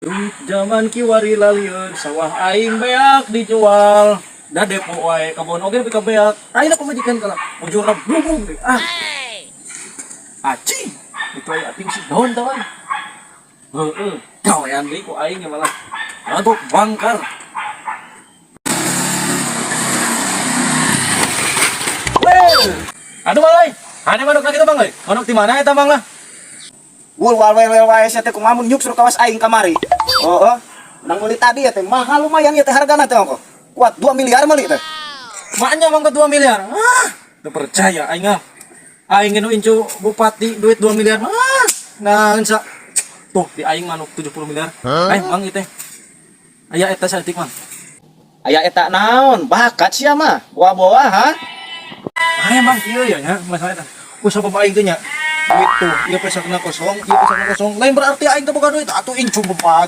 Duit zaman kiwari lalieun sawah aing beak dijual. Da depo wae kabon oge ka beak. Aing pamajikan kala ujurna blubung deh. Aci. Itu aya ating si daun tawan. Heeh, gawean deui ku aing malah. Untuk bangkar. Weh. Aduh malai. Ane manuk na kita bang euy. Manuk di mana eta bang lah? Wul wal wae sia teh kumaha mun nyuk suruh kawas aing kamari. Heeh. Nang meuli tadi ya teh mahal lumayan ya teh hargana teh ongko. Kuat 2 miliar meuli teh. Maknya bang ke 2 miliar. Udah percaya aing ah. Aing nu incu bupati duit 2 miliar. Nah, sa. Tuh di aing manuk 70 miliar. Mang ieu teh. Aya eta saeutik mang. Aya eta naon? Bakat sia mah. Bawa-bawa ha. Aya bang ieu ya nya masalah eta. Ku sabab aing teh nya. Duit tuh, ieu pesakna kosong, ieu pesakna kosong. Lain berarti aing teh boga duit atuh incu bupati.